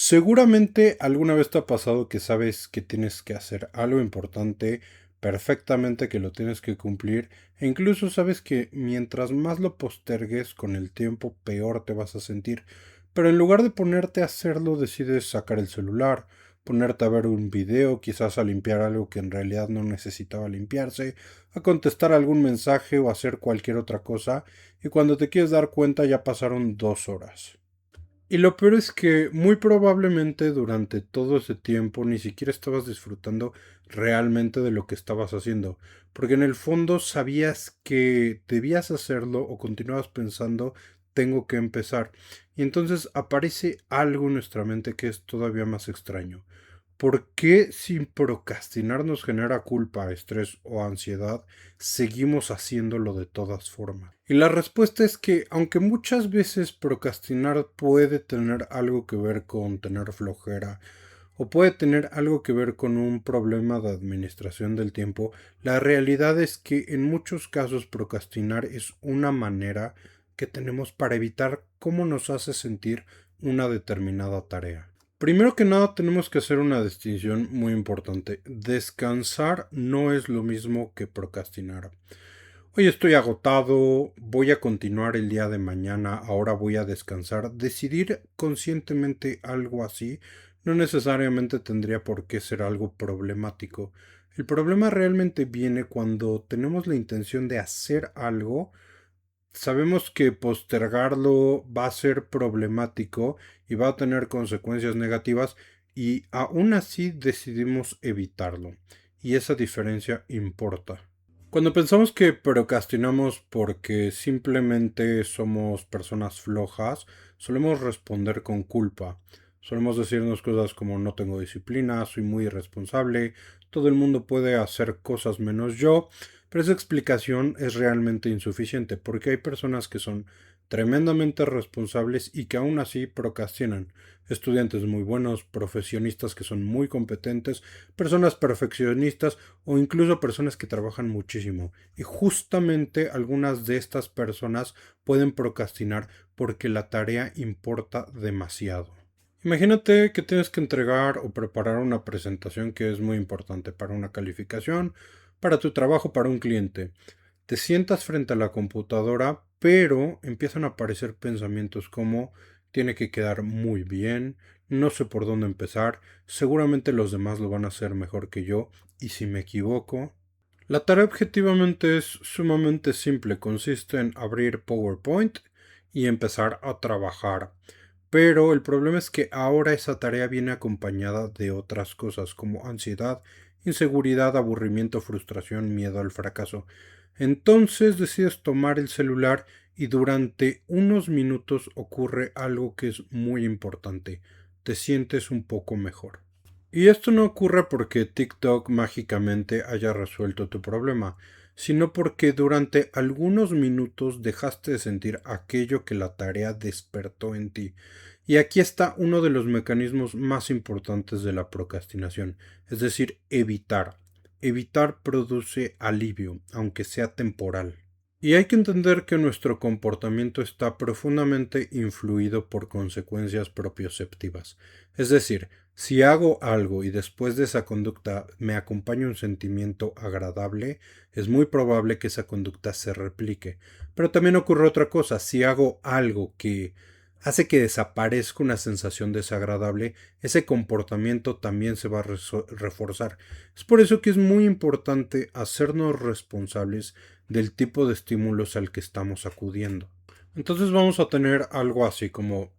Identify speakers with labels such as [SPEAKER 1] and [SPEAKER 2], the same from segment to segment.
[SPEAKER 1] Seguramente alguna vez te ha pasado que sabes que tienes que hacer algo importante, perfectamente que lo tienes que cumplir, e incluso sabes que mientras más lo postergues con el tiempo, peor te vas a sentir. Pero en lugar de ponerte a hacerlo, decides sacar el celular, ponerte a ver un video, quizás a limpiar algo que en realidad no necesitaba limpiarse, a contestar algún mensaje o hacer cualquier otra cosa, y cuando te quieres dar cuenta ya pasaron 2 horas. Y lo peor es que muy probablemente durante todo ese tiempo ni siquiera estabas disfrutando realmente de lo que estabas haciendo, porque en el fondo sabías que debías hacerlo o continuabas pensando tengo que empezar. Y entonces aparece algo en nuestra mente que es todavía más extraño. ¿Por qué sin procrastinar nos genera culpa, estrés o ansiedad, seguimos haciéndolo de todas formas? Y la respuesta es que, aunque muchas veces procrastinar puede tener algo que ver con tener flojera, o puede tener algo que ver con un problema de administración del tiempo, la realidad es que en muchos casos procrastinar es una manera que tenemos para evitar cómo nos hace sentir una determinada tarea. Primero que nada tenemos que hacer una distinción muy importante. Descansar no es lo mismo que procrastinar. Hoy estoy agotado, voy a continuar el día de mañana, ahora voy a descansar. Decidir conscientemente algo así no necesariamente tendría por qué ser algo problemático. El problema realmente viene cuando tenemos la intención de hacer algo, sabemos que postergarlo va a ser problemático y va a tener consecuencias negativas y aún así decidimos evitarlo. Y esa diferencia importa. Cuando pensamos que procrastinamos porque simplemente somos personas flojas, solemos responder con culpa. Solemos decirnos cosas como no tengo disciplina, soy muy irresponsable, todo el mundo puede hacer cosas menos yo, pero esa explicación es realmente insuficiente porque hay personas que son tremendamente responsables y que aún así procrastinan. Estudiantes muy buenos, profesionistas que son muy competentes, personas perfeccionistas o incluso personas que trabajan muchísimo. Y justamente algunas de estas personas pueden procrastinar porque la tarea importa demasiado. Imagínate que tienes que entregar o preparar una presentación que es muy importante para una calificación, para tu trabajo, para un cliente. Te sientas frente a la computadora, pero empiezan a aparecer pensamientos como tiene que quedar muy bien, no sé por dónde empezar, seguramente los demás lo van a hacer mejor que yo, y si me equivoco. La tarea objetivamente es sumamente simple, consiste en abrir PowerPoint y empezar a trabajar. Pero el problema es que ahora esa tarea viene acompañada de otras cosas como ansiedad, inseguridad, aburrimiento, frustración, miedo al fracaso. Entonces decides tomar el celular y durante unos minutos ocurre algo que es muy importante. Te sientes un poco mejor. Y esto no ocurre porque TikTok mágicamente haya resuelto tu problema, sino porque durante algunos minutos dejaste de sentir aquello que la tarea despertó en ti. Y aquí está uno de los mecanismos más importantes de la procrastinación, es decir, evitar. Evitar produce alivio, aunque sea temporal. Y hay que entender que nuestro comportamiento está profundamente influido por consecuencias propioceptivas. Es decir, si hago algo y después de esa conducta me acompaña un sentimiento agradable, es muy probable que esa conducta se replique. Pero también ocurre otra cosa, si hago algo que hace que desaparezca una sensación desagradable, ese comportamiento también se va a reforzar. Es por eso que es muy importante hacernos responsables del tipo de estímulos al que estamos acudiendo. Entonces vamos a tener algo así como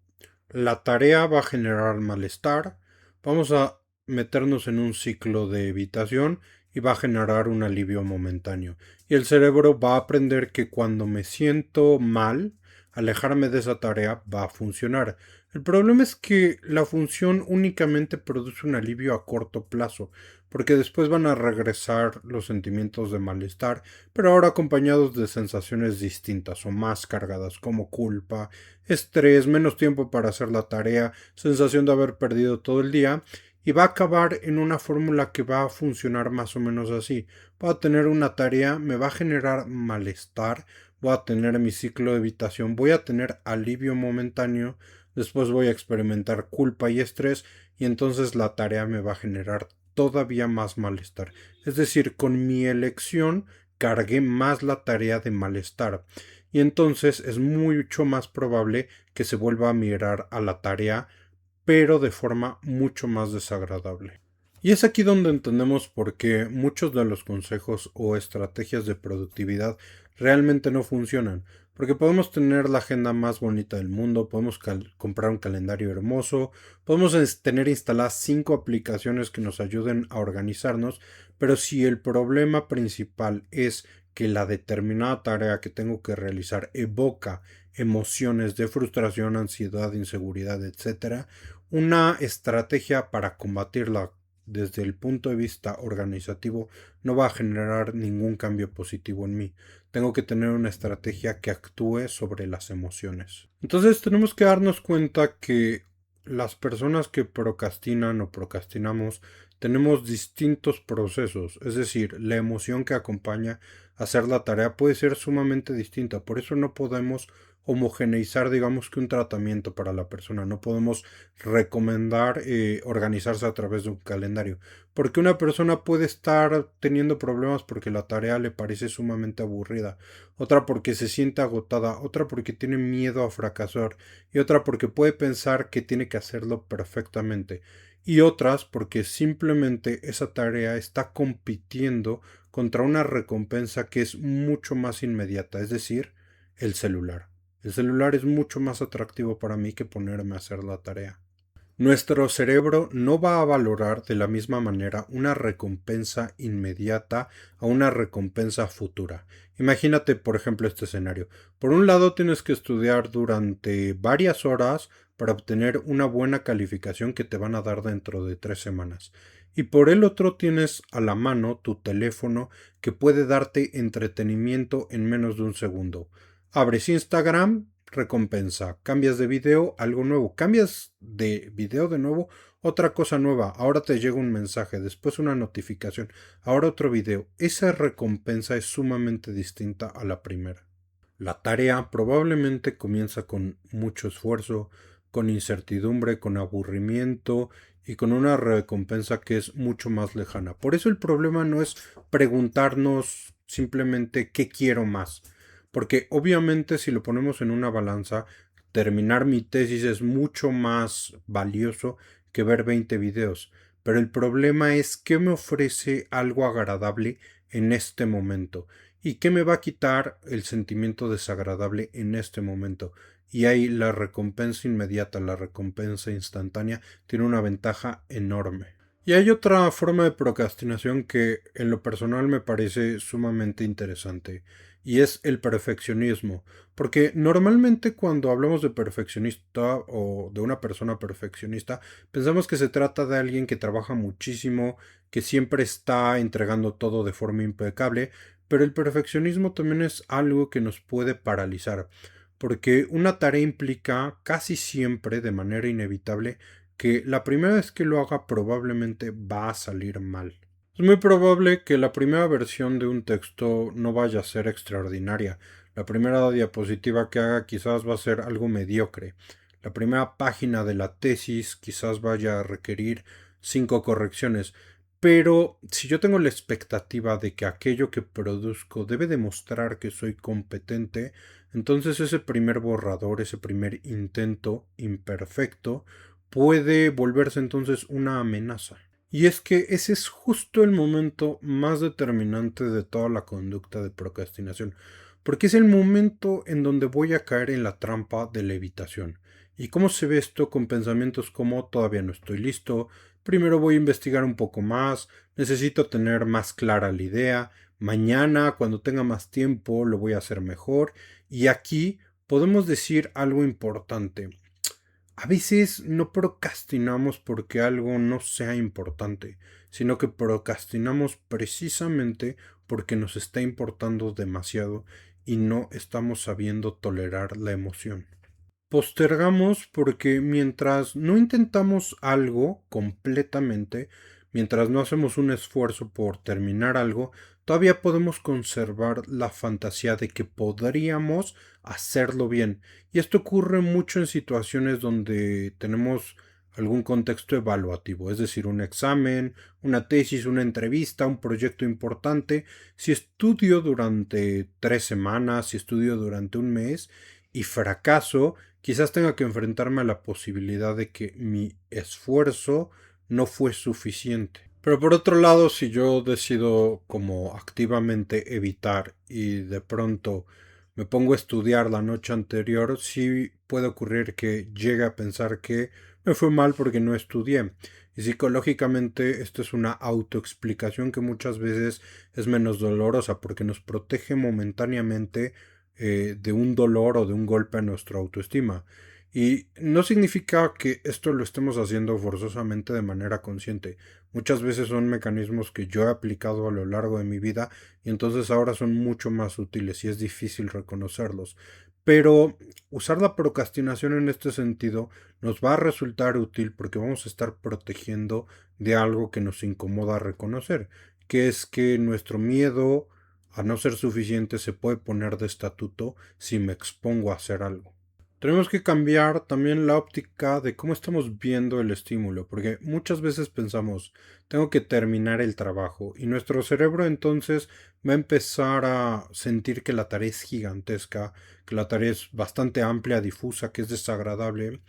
[SPEAKER 1] la tarea va a generar malestar, vamos a meternos en un ciclo de evitación y va a generar un alivio momentáneo. Y el cerebro va a aprender que cuando me siento mal, alejarme de esa tarea va a funcionar. El problema es que la función únicamente produce un alivio a corto plazo, porque después van a regresar los sentimientos de malestar, pero ahora acompañados de sensaciones distintas o más cargadas como culpa, estrés, menos tiempo para hacer la tarea, sensación de haber perdido todo el día y va a acabar en una fórmula que va a funcionar más o menos así. Voy a tener una tarea, me va a generar malestar, voy a tener mi ciclo de evitación, voy a tener alivio momentáneo, después voy a experimentar culpa y estrés y entonces la tarea me va a generar todavía más malestar. Es decir, con mi elección cargué más la tarea de malestar y entonces es mucho más probable que se vuelva a mirar a la tarea pero de forma mucho más desagradable. Y es aquí donde entendemos por qué muchos de los consejos o estrategias de productividad realmente no funcionan. Porque podemos tener la agenda más bonita del mundo, podemos comprar un calendario hermoso, podemos tener instaladas 5 aplicaciones que nos ayuden a organizarnos, pero si el problema principal es que la determinada tarea que tengo que realizar evoca emociones de frustración, ansiedad, inseguridad, etcétera, una estrategia para combatirla desde el punto de vista organizativo no va a generar ningún cambio positivo en mí. Tengo que tener una estrategia que actúe sobre las emociones. Entonces tenemos que darnos cuenta que las personas que procrastinan o procrastinamos tenemos distintos procesos, es decir, la emoción que acompaña a hacer la tarea puede ser sumamente distinta, por eso no podemos homogeneizar, digamos que un tratamiento para la persona, no podemos recomendar organizarse a través de un calendario, porque una persona puede estar teniendo problemas porque la tarea le parece sumamente aburrida, otra porque se siente agotada, otra porque tiene miedo a fracasar y otra porque puede pensar que tiene que hacerlo perfectamente y otras porque simplemente esa tarea está compitiendo contra una recompensa que es mucho más inmediata, es decir, el celular. El celular es mucho más atractivo para mí que ponerme a hacer la tarea. Nuestro cerebro no va a valorar de la misma manera una recompensa inmediata a una recompensa futura. Imagínate, por ejemplo, este escenario. Por un lado, tienes que estudiar durante varias horas para obtener una buena calificación que te van a dar dentro de 3 semanas. Y por el otro tienes a la mano tu teléfono que puede darte entretenimiento en menos de un segundo. Abres Instagram, recompensa. Cambias de video, algo nuevo. Cambias de video de nuevo, otra cosa nueva. Ahora te llega un mensaje, después una notificación, ahora otro video. Esa recompensa es sumamente distinta a la primera. La tarea probablemente comienza con mucho esfuerzo, con incertidumbre, con aburrimiento y con una recompensa que es mucho más lejana. Por eso el problema no es preguntarnos simplemente qué quiero más, porque obviamente si lo ponemos en una balanza, terminar mi tesis es mucho más valioso que ver 20 videos. Pero el problema es qué me ofrece algo agradable en este momento y qué me va a quitar el sentimiento desagradable en este momento. Y ahí la recompensa inmediata, la recompensa instantánea, tiene una ventaja enorme. Y hay otra forma de procrastinación que en lo personal me parece sumamente interesante y es el perfeccionismo, porque normalmente cuando hablamos de perfeccionista o de una persona perfeccionista, pensamos que se trata de alguien que trabaja muchísimo, que siempre está entregando todo de forma impecable, pero el perfeccionismo también es algo que nos puede paralizar, porque una tarea implica casi siempre de manera inevitable que la primera vez que lo haga probablemente va a salir mal. Es muy probable que la primera versión de un texto no vaya a ser extraordinaria. La primera diapositiva que haga quizás va a ser algo mediocre. La primera página de la tesis quizás vaya a requerir 5 correcciones. Pero si yo tengo la expectativa de que aquello que produzco debe demostrar que soy competente, entonces ese primer borrador, ese primer intento imperfecto, puede volverse entonces una amenaza. Y es que ese es justo el momento más determinante de toda la conducta de procrastinación, porque es el momento en donde voy a caer en la trampa de la evitación. ¿Y cómo se ve esto con pensamientos como todavía no estoy listo, primero voy a investigar un poco más, necesito tener más clara la idea, mañana cuando tenga más tiempo lo voy a hacer mejor? Y aquí podemos decir algo importante. A veces no procrastinamos porque algo no sea importante, sino que procrastinamos precisamente porque nos está importando demasiado y no estamos sabiendo tolerar la emoción. Postergamos porque mientras no intentamos algo completamente, mientras no hacemos un esfuerzo por terminar algo, todavía podemos conservar la fantasía de que podríamos hacerlo bien. Y esto ocurre mucho en situaciones donde tenemos algún contexto evaluativo, es decir, un examen, una tesis, una entrevista, un proyecto importante. Si estudio durante 3 semanas, si estudio durante un mes y fracaso, quizás tenga que enfrentarme a la posibilidad de que mi esfuerzo no fue suficiente. Pero por otro lado, si yo decido como activamente evitar y de pronto me pongo a estudiar la noche anterior, sí puede ocurrir que llegue a pensar que me fue mal porque no estudié. Y psicológicamente esto es una autoexplicación que muchas veces es menos dolorosa porque nos protege momentáneamente de un dolor o de un golpe a nuestra autoestima. Y no significa que esto lo estemos haciendo forzosamente de manera consciente. Muchas veces son mecanismos que yo he aplicado a lo largo de mi vida y entonces ahora son mucho más útiles y es difícil reconocerlos. Pero usar la procrastinación en este sentido nos va a resultar útil porque vamos a estar protegiendo de algo que nos incomoda reconocer, que es que nuestro miedo a no ser suficiente se puede poner de estatuto si me expongo a hacer algo. Tenemos que cambiar también la óptica de cómo estamos viendo el estímulo, porque muchas veces pensamos, tengo que terminar el trabajo y nuestro cerebro entonces va a empezar a sentir que la tarea es gigantesca, que la tarea es bastante amplia, difusa, que es desagradable,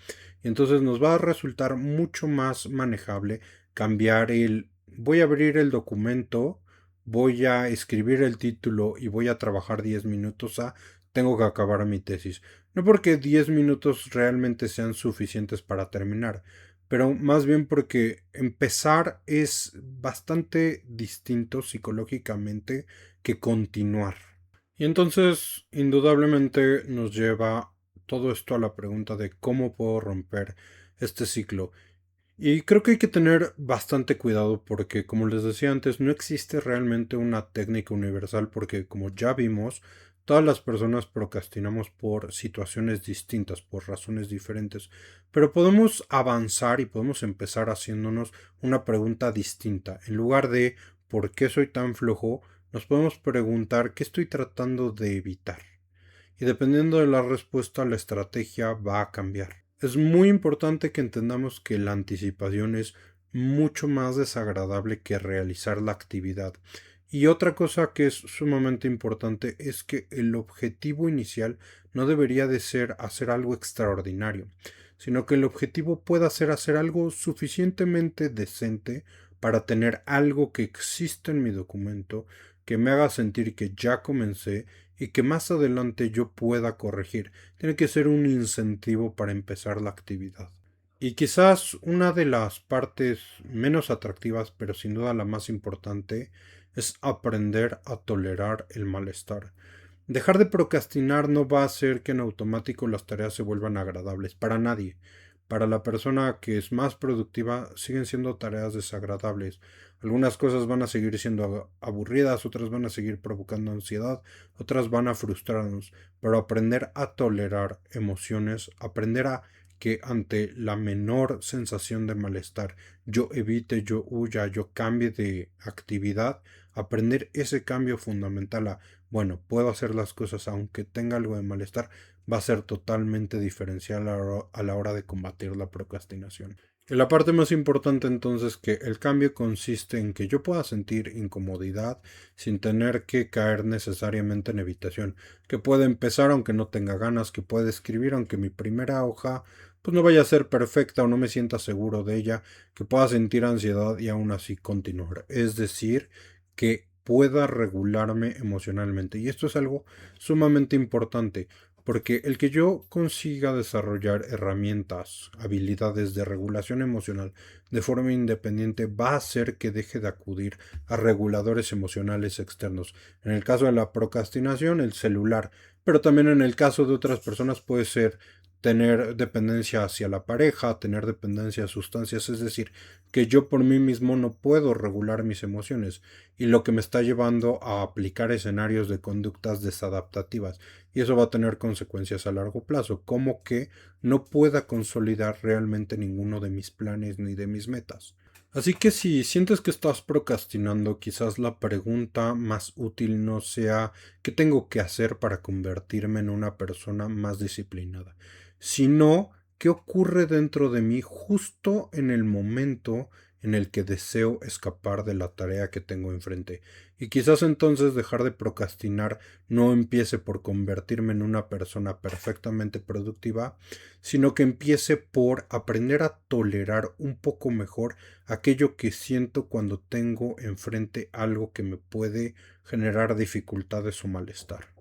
[SPEAKER 1] y entonces nos va a resultar mucho más manejable cambiar el voy a abrir el documento, voy a escribir el título y voy a trabajar 10 minutos a tengo que acabar mi tesis. No porque 10 minutos realmente sean suficientes para terminar, pero más bien porque empezar es bastante distinto psicológicamente que continuar. Y entonces, indudablemente nos lleva todo esto a la pregunta de cómo puedo romper este ciclo. Y creo que hay que tener bastante cuidado porque, como les decía antes, no existe realmente una técnica universal porque, como ya vimos, todas las personas procrastinamos por situaciones distintas, por razones diferentes. Pero podemos avanzar y podemos empezar haciéndonos una pregunta distinta. En lugar de ¿por qué soy tan flojo? Nos podemos preguntar ¿qué estoy tratando de evitar? Y dependiendo de la respuesta, la estrategia va a cambiar. Es muy importante que entendamos que la anticipación es mucho más desagradable que realizar la actividad. Y otra cosa que es sumamente importante es que el objetivo inicial no debería de ser hacer algo extraordinario, sino que el objetivo pueda ser hacer algo suficientemente decente para tener algo que existe en mi documento, que me haga sentir que ya comencé y que más adelante yo pueda corregir. Tiene que ser un incentivo para empezar la actividad. Y quizás una de las partes menos atractivas, pero sin duda la más importante, es aprender a tolerar el malestar. Dejar de procrastinar no va a hacer que en automático las tareas se vuelvan agradables para nadie. Para la persona que es más productiva siguen siendo tareas desagradables. Algunas cosas van a seguir siendo aburridas, otras van a seguir provocando ansiedad, otras van a frustrarnos. Pero aprender a tolerar emociones, aprender a que ante la menor sensación de malestar yo evite, yo huya, yo cambie de actividad, aprender ese cambio fundamental a bueno, puedo hacer las cosas aunque tenga algo de malestar, va a ser totalmente diferencial a la hora de combatir la procrastinación. Y la parte más importante entonces que el cambio consiste en que yo pueda sentir incomodidad sin tener que caer necesariamente en evitación, que pueda empezar aunque no tenga ganas, que pueda escribir aunque mi primera hoja pues no vaya a ser perfecta o no me sienta seguro de ella, que pueda sentir ansiedad y aún así continuar. Es decir, que pueda regularme emocionalmente. Y esto es algo sumamente importante, porque el que yo consiga desarrollar herramientas, habilidades de regulación emocional de forma independiente va a hacer que deje de acudir a reguladores emocionales externos. En el caso de la procrastinación, el celular, pero también en el caso de otras personas puede ser tener dependencia hacia la pareja, tener dependencia a sustancias, es decir, que yo por mí mismo no puedo regular mis emociones y lo que me está llevando a aplicar escenarios de conductas desadaptativas y eso va a tener consecuencias a largo plazo, como que no pueda consolidar realmente ninguno de mis planes ni de mis metas. Así que si sientes que estás procrastinando, quizás la pregunta más útil no sea ¿qué tengo que hacer para convertirme en una persona más disciplinada? Sino ¿qué ocurre dentro de mí justo en el momento en el que deseo escapar de la tarea que tengo enfrente? Y quizás entonces dejar de procrastinar no empiece por convertirme en una persona perfectamente productiva, sino que empiece por aprender a tolerar un poco mejor aquello que siento cuando tengo enfrente algo que me puede generar dificultades o malestar.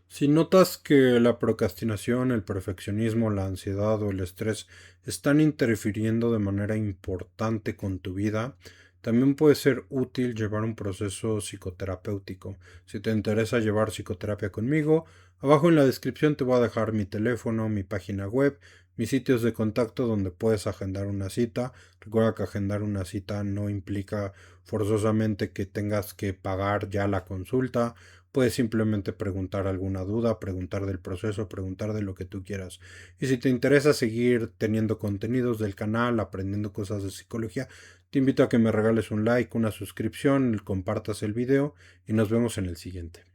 [SPEAKER 1] Si notas que la procrastinación, el perfeccionismo, la ansiedad o el estrés están interfiriendo de manera importante con tu vida, también puede ser útil llevar un proceso psicoterapéutico. Si te interesa llevar psicoterapia conmigo, abajo en la descripción te voy a dejar mi teléfono, mi página web, mis sitios de contacto donde puedes agendar una cita. Recuerda que agendar una cita no implica forzosamente que tengas que pagar ya la consulta. Puedes simplemente preguntar alguna duda, preguntar del proceso, preguntar de lo que tú quieras. Y si te interesa seguir teniendo contenidos del canal, aprendiendo cosas de psicología, te invito a que me regales un like, una suscripción, compartas el video y nos vemos en el siguiente.